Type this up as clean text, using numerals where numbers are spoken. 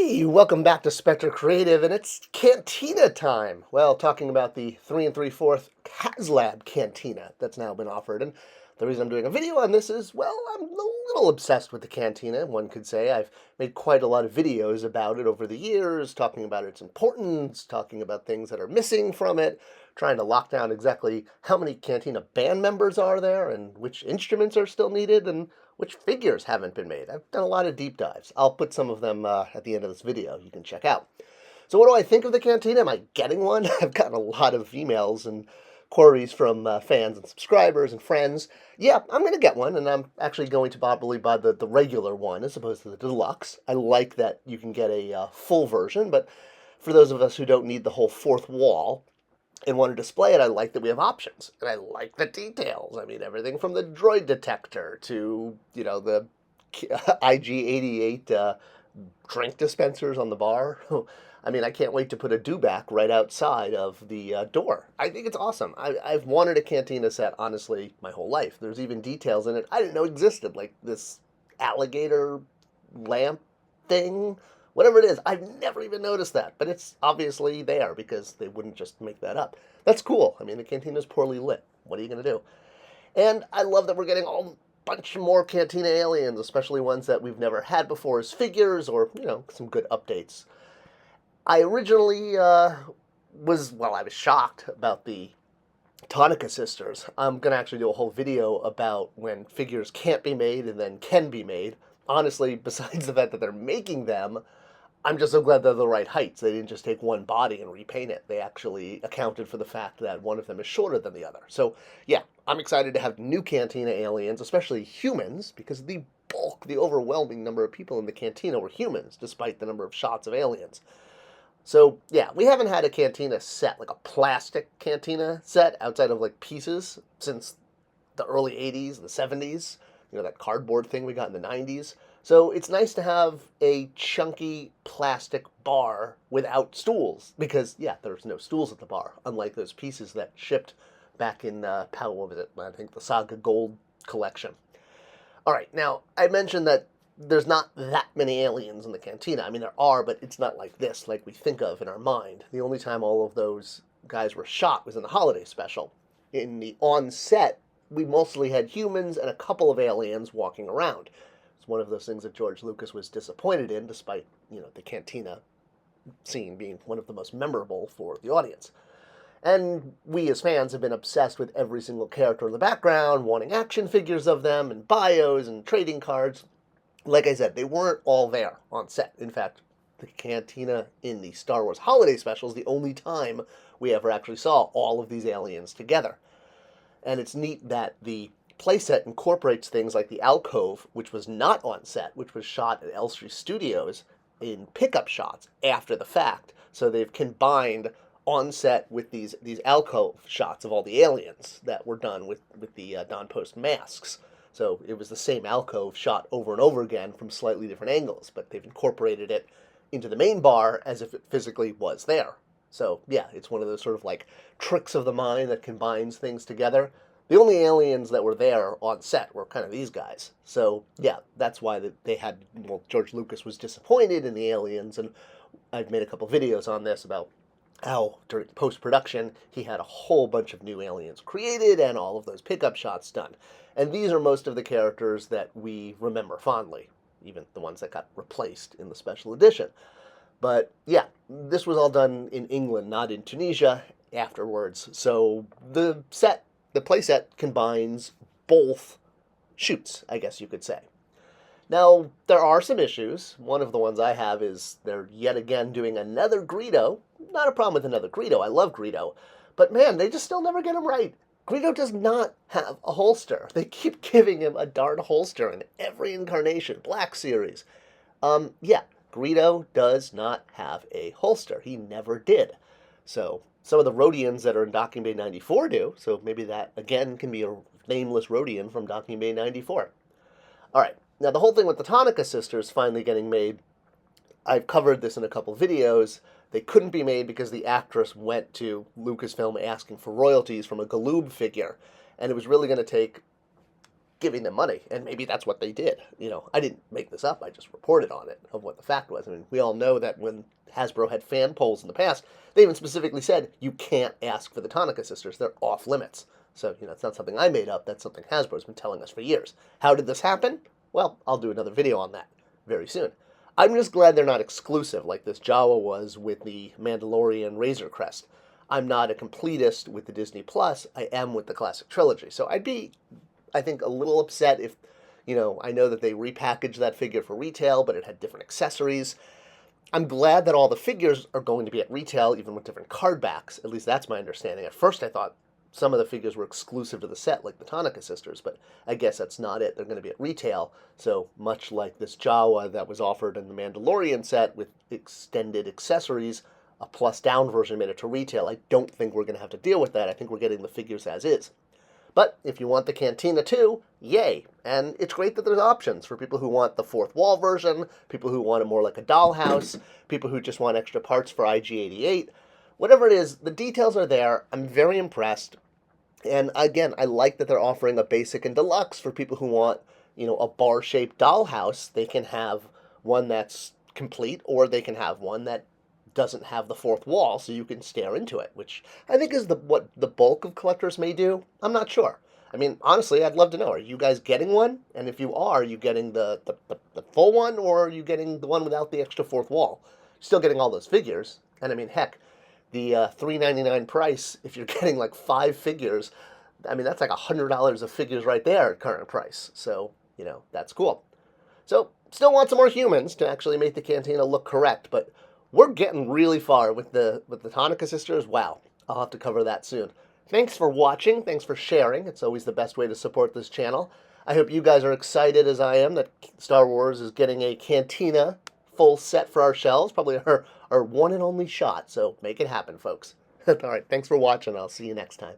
Hey, welcome back to Spector Creative, and it's Cantina time. Well, talking about the 3 3/4 Haslab Cantina that's now been offered. And the reason I'm doing a video on this is, well, I'm a little obsessed with the Cantina, one could say. I've made quite a lot of videos about it over the years, talking about its importance, talking about things that are missing from it, trying to lock down exactly how many Cantina band members are there, and which instruments are still needed, and which figures haven't been made. I've done a lot of deep dives. I'll put some of them at the end of this video you can check out. So what do I think of the Cantina? Am I getting one? I've gotten a lot of emails and queries from fans and subscribers and friends. Yeah, I'm going to get one, and I'm actually going to probably buy the regular one as opposed to the deluxe. I like that you can get a full version, but for those of us who don't need the whole fourth wall, and want to display it, I like that we have options. And I like the details. I mean, everything from the droid detector to, the IG-88 drink dispensers on the bar. I mean, I can't wait to put a dewback right outside of the door. I think it's awesome. I've wanted a Cantina set, honestly, my whole life. There's even details in it I didn't know existed, like this alligator lamp thing, whatever it is. I've never even noticed that, but it's obviously there because they wouldn't just make that up. That's cool. I mean, the Cantina's poorly lit. What are you going to do? And I love that we're getting a bunch more Cantina aliens, especially ones that we've never had before as figures or, some good updates. I originally I was shocked about the Tonika sisters. I'm going to actually do a whole video about when figures can't be made and then can be made. Honestly, besides the fact that they're making them, I'm just so glad they're the right heights. They didn't just take one body and repaint it. They actually accounted for the fact that one of them is shorter than the other. So, yeah, I'm excited to have new Cantina aliens, especially humans, because the overwhelming number of people in the Cantina were humans, despite the number of shots of aliens. So, yeah, we haven't had a Cantina set, like a plastic Cantina set, outside of, like, pieces since the early 80s, the 70s, that cardboard thing we got in the 90s. So it's nice to have a chunky plastic bar without stools because, yeah, there's no stools at the bar, unlike those pieces that shipped back in, what was it? I think the Saga Gold collection. All right, now, I mentioned that there's not that many aliens in the Cantina. I mean, there are, but it's not like this, like we think of in our mind. The only time all of those guys were shot was in the holiday special. In the on-set, we mostly had humans and a couple of aliens walking around. It's one of those things that George Lucas was disappointed in, despite, the Cantina scene being one of the most memorable for the audience. And we as fans have been obsessed with every single character in the background, wanting action figures of them, and bios, and trading cards. Like I said, they weren't all there on set. In fact, the Cantina in the Star Wars Holiday Special is the only time we ever actually saw all of these aliens together. And it's neat that the playset incorporates things like the alcove, which was not on set, which was shot at Elstree Studios in pickup shots after the fact. So they've combined on set with these alcove shots of all the aliens that were done with the Don Post masks. So it was the same alcove shot over and over again from slightly different angles, but they've incorporated it into the main bar as if it physically was there. So, yeah, it's one of those sort of like tricks of the mind that combines things together. The only aliens that were there on set were kind of these guys. So, yeah, that's why George Lucas was disappointed in the aliens, and I've made a couple videos on this about how during post-production he had a whole bunch of new aliens created and all of those pickup shots done. And these are most of the characters that we remember fondly, even the ones that got replaced in the special edition. But yeah, this was all done in England, not in Tunisia afterwards. So the playset combines both shoots, I guess you could say. Now, there are some issues. One of the ones I have is they're yet again doing another Greedo. Not a problem with another Greedo. I love Greedo. But man, they just still never get him right. Greedo does not have a holster. They keep giving him a darn holster in every incarnation. Black Series. Yeah, Greedo does not have a holster. He never did. So some of the Rhodians that are in Docking Bay 94 do. So maybe that, again, can be a nameless Rhodian from Docking Bay 94. All right. Now, the whole thing with the Tonika sisters finally getting made, I've covered this in a couple videos. They couldn't be made because the actress went to Lucasfilm asking for royalties from a Galoob figure. And it was really going to take giving them money, and maybe that's what they did. I didn't make this up. I just reported on it of what the fact was. I mean, we all know that when Hasbro had fan polls in the past, they even specifically said you can't ask for the Tonika sisters. They're off limits. So, it's not something I made up. That's something Hasbro's been telling us for years. How did this happen? Well, I'll do another video on that very soon. I'm just glad they're not exclusive like this Jawa was with the Mandalorian Razor Crest. I'm not a completist with the Disney Plus. I am with the classic trilogy. So I'd be, I think, a little upset if, I know that they repackaged that figure for retail, but it had different accessories. I'm glad that all the figures are going to be at retail, even with different card backs. At least that's my understanding. At first I thought some of the figures were exclusive to the set, like the Tonika sisters, but I guess that's not it. They're going to be at retail, so much like this Jawa that was offered in the Mandalorian set with extended accessories, a plus-down version made it to retail. I don't think we're going to have to deal with that. I think we're getting the figures as is. But if you want the Cantina too, yay. And it's great that there's options for people who want the fourth wall version, people who want it more like a dollhouse, people who just want extra parts for IG-88. Whatever it is, the details are there. I'm very impressed. And again, I like that they're offering a basic and deluxe for people who want, a bar-shaped dollhouse. They can have one that's complete, or they can have one that doesn't have the fourth wall, so you can stare into it, which I think is what the bulk of collectors may do. I'm not sure. I mean, honestly, I'd love to know. Are you guys getting one? And if you are you getting the full one, or are you getting the one without the extra fourth wall? You're still getting all those figures. And I mean, heck, the $3.99 price, if you're getting like 5 figures, I mean, that's like $100 of figures right there at current price. So, that's cool. So, still want some more humans to actually make the Cantina look correct, but we're getting really far with the Tonika sisters. Wow, I'll have to cover that soon. Thanks for watching. Thanks for sharing. It's always the best way to support this channel. I hope you guys are excited as I am that Star Wars is getting a Cantina full set for our shelves. Probably our one and only shot. So make it happen, folks. All right, thanks for watching. I'll see you next time.